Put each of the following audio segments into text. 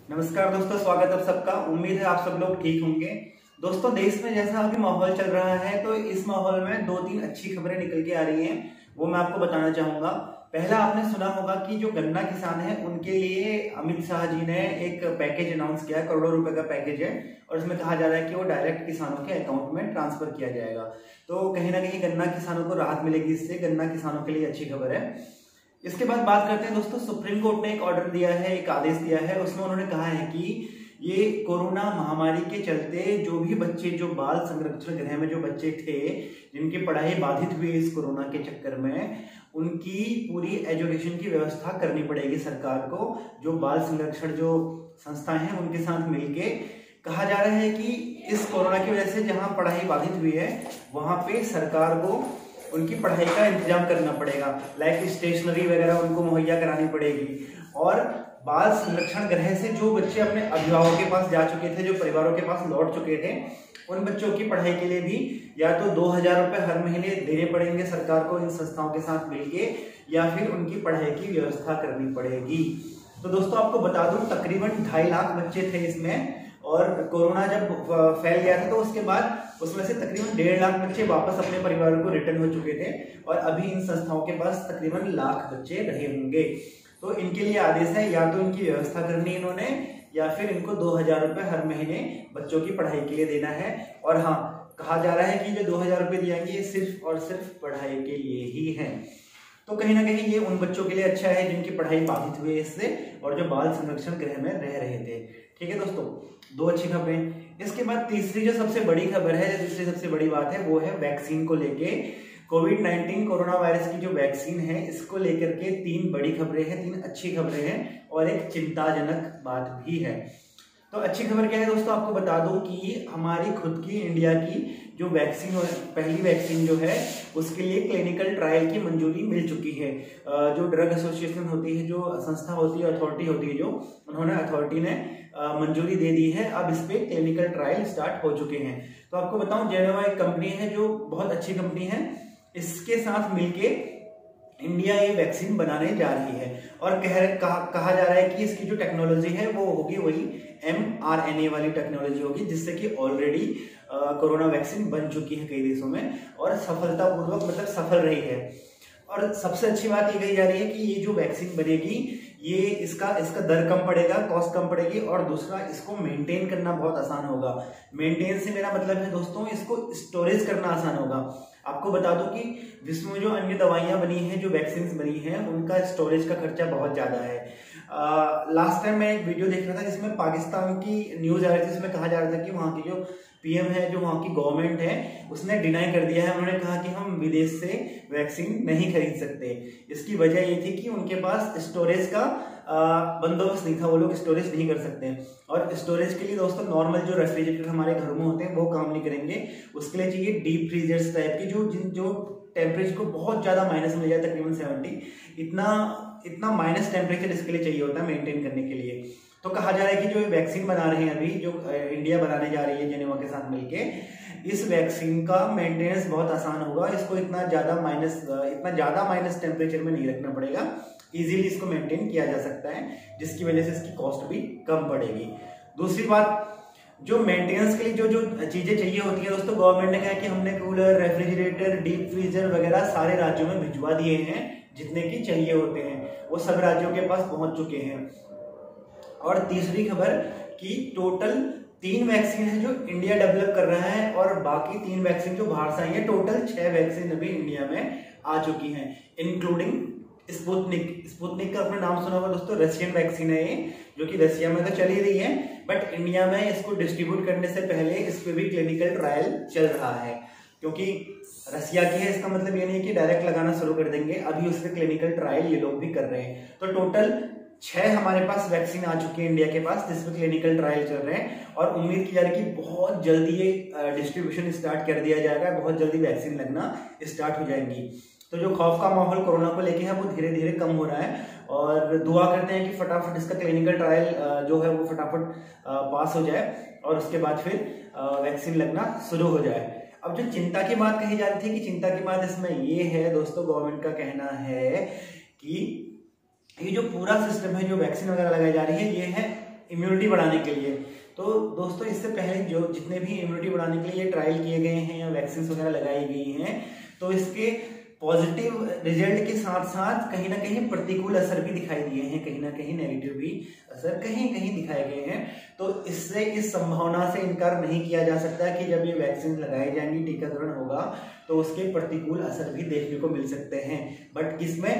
नमस्कार दोस्तों, स्वागत है आप सबका। उम्मीद है आप सब लोग ठीक होंगे। दोस्तों, देश में जैसा अभी माहौल चल रहा है तो इस माहौल में दो तीन अच्छी खबरें निकल के आ रही हैं, वो मैं आपको बताना चाहूंगा। पहला, आपने सुना होगा कि जो गन्ना किसान है उनके लिए अमित शाह जी ने एक पैकेज अनाउंस किया है, करोड़ों रुपए का पैकेज है और इसमें कहा जा रहा है कि वो डायरेक्ट किसानों के अकाउंट में ट्रांसफर किया जाएगा। तो कहीं ना कहीं गन्ना किसानों को राहत मिलेगी, इससे गन्ना किसानों के लिए अच्छी खबर है। इसके बाद बात करते हैं दोस्तों, सुप्रीम कोर्ट ने एक ऑर्डर दिया है, एक आदेश दिया है। उसमें उन्होंने कहा है कि ये कोरोना महामारी के चलते जो भी बच्चे, जो बाल संरक्षण गृह में जो बच्चे थे जिनकी पढ़ाई बाधित हुई इस कोरोना के चक्कर में, उनकी पूरी एजुकेशन की व्यवस्था करनी पड़ेगी सरकार को। जो बाल संरक्षण जो संस्थाएं हैं उनके साथ मिलके कहा जा रहा है कि इस कोरोना की वजह से जहां पढ़ाई बाधित हुई है वहां पे सरकार को उनकी पढ़ाई का इंतजाम करना पड़ेगा। लाइक स्टेशनरी वगैरह उनको मुहैया करानी पड़ेगी। और बाल संरक्षण गृह से जो बच्चे अपने अभिभावकों के पास जा चुके थे, जो परिवारों के पास लौट चुके थे, उन बच्चों की पढ़ाई के लिए भी या तो 2,000 रुपए हर महीने देने पड़ेंगे सरकार को इन संस्थाओं के साथ मिलके, या फिर उनकी पढ़ाई की व्यवस्था करनी पड़ेगी। तो दोस्तों, आपको बता दूं, तकरीबन 2.5 लाख बच्चे थे इसमें। और कोरोना जब फैल गया था तो उसके बाद उसमें से तकरीबन 1.5 लाख बच्चे वापस अपने परिवारों को रिटर्न हो चुके थे और अभी इन संस्थाओं के पास तकरीबन लाख बच्चे रहे होंगे। तो इनके लिए आदेश है, या तो इनकी व्यवस्था करनी इन्होंने, या फिर इनको 2,000 रुपए हर महीने बच्चों की पढ़ाई के लिए देना है। और हाँ, कहा जा रहा है कि जो 2,000 रुपए दिएंगे ये सिर्फ और सिर्फ पढ़ाई के लिए ही है। तो कहीं ना कहीं ये उन बच्चों के लिए अच्छा है जिनकी पढ़ाई बाधित हुई है इससे, और जो बाल संरक्षण गृह में रह रहे थे। ठीक है दोस्तों, दो अच्छी खबरें। इसके बाद तीसरी जो सबसे बड़ी खबर है, तीसरी सबसे बड़ी बात है, वो है वैक्सीन को लेके। कोविड-19 कोरोना वायरस की जो वैक्सीन है इसको लेकर के 3 बड़ी खबरें हैं, 3 अच्छी खबरें हैं और एक चिंताजनक बात भी है। तो अच्छी खबर क्या है दोस्तों, आपको बता दूं कि हमारी खुद की इंडिया की जो वैक्सीन, पहली वैक्सीन जो है उसके लिए क्लिनिकल ट्रायल की मंजूरी मिल चुकी है। जो ड्रग एसोसिएशन होती है, जो संस्था होती है, अथॉरिटी होती है, जो उन्होंने अथॉरिटी ने मंजूरी दे दी है। अब इस पे क्लिनिकल ट्रायल स्टार्ट हो चुके हैं। तो आपको बताऊं, जेनेवा एक कंपनी है जो बहुत अच्छी कंपनी है, इसके साथ मिलके इंडिया ये वैक्सीन बनाने जा रही है। और कहा जा रहा है कि इसकी जो टेक्नोलॉजी है वो होगी वही mRNA वाली टेक्नोलॉजी होगी, जिससे कि ऑलरेडी कोरोना वैक्सीन बन चुकी है कई देशों में और सफलतापूर्वक, मतलब सफल रही है। और सबसे अच्छी बात ये कही जा रही है कि ये जो वैक्सीन बनेगी ये इसका दर कम पड़ेगा, कॉस्ट कम पड़ेगी, और दूसरा इसको मेंटेन करना बहुत आसान होगा। मेंटेन से मेरा मतलब है दोस्तों, इसको स्टोरेज करना आसान होगा। आपको बता दूं कि विश्व में जो अन्य दवाइयां बनी हैं, जो वैक्सीन बनी हैं, उनका स्टोरेज का खर्चा बहुत ज्यादा है। लास्ट टाइम मैं एक वीडियो देख रहा था जिसमें पाकिस्तान की न्यूज आ रही थी, जिसमें कहा जा रहा था कि वहां की जो पीएम है, जो वहां की गवर्नमेंट है, उसने डिनाई कर दिया है। उन्होंने कहा कि हम विदेश से वैक्सीन नहीं खरीद सकते। इसकी वजह ये थी कि उनके पास स्टोरेज का बंदोबस्त नहीं था, वो लोग स्टोरेज नहीं कर सकते। और स्टोरेज के लिए दोस्तों नॉर्मल जो रेफ्रिजरेटर हमारे घरों में होते हैं वो काम नहीं करेंगे। उसके लिए चाहिए डीप फ्रीजर्स टाइप की, जो टेम्परेचर को बहुत ज्यादा माइनस में ले जाए, तकरीबन 70, इतना माइनस टेम्परेचर इसके लिए चाहिए होता है मेंटेन करने के लिए। तो कहा जा रहा है कि जो वैक्सीन बना रहे हैं अभी, जो इंडिया बनाने जा रही है जेनेवा के साथ मिलके, इस वैक्सीन का मेंटेनेंस बहुत आसान होगा। इसको इतना ज्यादा माइनस टेम्परेचर में नहीं रखना पड़ेगा, इजीली इसको मेंटेन किया जा सकता है, जिसकी वजह से इसकी कॉस्ट भी कम पड़ेगी। दूसरी बात, जो मेंटेनेंस के लिए जो चीजें चाहिए होती है दोस्तों, गवर्नमेंट ने कहा कि हमने कूलर, रेफ्रिजरेटर, डीप फ्रीजर वगैरह सारे राज्यों में भिजवा दिए हैं, जितने की चाहिए होते हैं वो सब राज्यों के पास पहुंच चुके हैं। और तीसरी खबर कि टोटल 3 वैक्सीन है जो इंडिया डेवलप कर रहा है, और बाकी 3 वैक्सीन जो बाहर से आई है। टोटल 6 वैक्सीन अभी इंडिया में आ चुकी हैं, इंक्लूडिंग स्पुतनिक का आपने नाम सुना होगा दोस्तों, रशियन वैक्सीन है ये, जो कि रशिया में तो चल ही रही है, बट इंडिया में इसको डिस्ट्रीब्यूट करने से पहले इस पे भी क्लिनिकल ट्रायल चल रहा है। क्योंकि रशिया की है, इसका मतलब ये नहीं कि डायरेक्ट लगाना शुरू कर देंगे, अभी उस पर क्लिनिकल ट्रायल ये लोग भी कर रहे हैं। तो टोटल 6 हमारे पास वैक्सीन आ चुकी है इंडिया के पास, जिसपे क्लिनिकल ट्रायल चल रहे हैं, और उम्मीद की जा रही है कि बहुत जल्दी ये डिस्ट्रीब्यूशन स्टार्ट कर दिया जाएगा, बहुत जल्दी वैक्सीन लगना स्टार्ट हो जाएंगी। तो जो खौफ का माहौल कोरोना को लेके है वो धीरे धीरे कम हो रहा है, और दुआ करते हैं कि फटाफट इसका क्लिनिकल ट्रायल जो है वो फटाफट पास हो जाए और उसके बाद फिर वैक्सीन लगना शुरू हो जाए। अब जो चिंता की बात कही जा रही थी, कि चिंता की बात इसमें ये है दोस्तों, गवर्नमेंट का कहना है कि ये जो पूरा सिस्टम है, जो वैक्सीन वगैरह लगाई जा रही है, ये है इम्यूनिटी बढ़ाने के लिए। तो दोस्तों इससे पहले जो जितने भी इम्यूनिटी बढ़ाने के लिए ट्रायल किए गए हैं या वैक्सीन वगैरह लगाई गई हैं, तो इसके पॉजिटिव रिजल्ट के साथ साथ कहीं ना कहीं प्रतिकूल असर भी दिखाई दिए हैं, कहीं ना कहीं नेगेटिव भी असर कहीं कहीं दिखाए गए हैं। तो इससे इस संभावना से इनकार नहीं किया जा सकता कि जब ये वैक्सीन लगाई जाएंगी, टीकाकरण होगा, तो उसके प्रतिकूल असर भी देखने को मिल सकते हैं। बट किसमें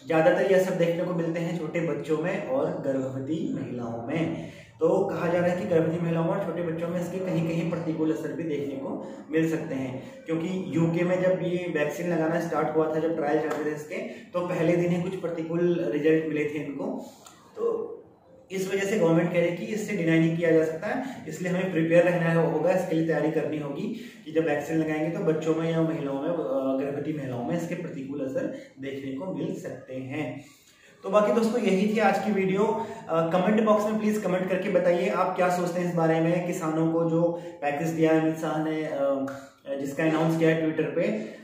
ज्यादातर ये असर देखने को मिलते हैं? छोटे बच्चों में और गर्भवती महिलाओं में। तो कहा जा रहा है कि गर्भवती महिलाओं और छोटे बच्चों में इसके कहीं कहीं प्रतिकूल असर भी देखने को मिल सकते हैं, क्योंकि यूके में जब ये वैक्सीन लगाना स्टार्ट हुआ था, जब ट्रायल चल रहे थे इसके, तो पहले दिन ही कुछ प्रतिकूल रिजल्ट मिले थे इनको। तो इस वजह से गवर्नमेंट कह रही है कि इससे डिनाई नहीं किया जा सकता है, इसलिए हमें प्रिपेयर रहना होगा, इसके लिए तैयारी करनी होगी कि जब वैक्सीन लगाएंगे तो बच्चों में या महिलाओं में, गर्भवती महिलाओं में इसके प्रतिकूल असर देखने को मिल सकते हैं। तो बाकी दोस्तों यही थी आज की वीडियो। कमेंट बॉक्स में प्लीज कमेंट करके बताइए आप क्या सोचते हैं इस बारे में। किसानों को जो पैकेज दिया है अमित शाह ने, जिसका अनाउंस किया है ट्विटर पे,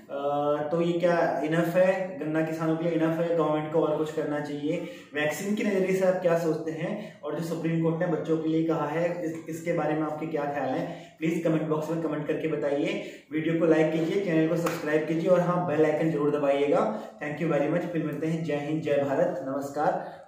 तो ये क्या इनफ है? गन्ना किसानों के लिए इनफ है? गवर्नमेंट को और कुछ करना चाहिए? वैक्सीन के नजरिए से आप क्या सोचते हैं? और जो सुप्रीम कोर्ट ने बच्चों के लिए कहा है, इसके बारे में आपके क्या ख्याल है? प्लीज कमेंट बॉक्स में कमेंट करके बताइए। वीडियो को लाइक कीजिए, चैनल को सब्सक्राइब कीजिए और हाँ, बेल आइकन जरूर दबाइएगा। Thank you very much. फिर मिलते हैं। जय हिंद, जय भारत, नमस्कार।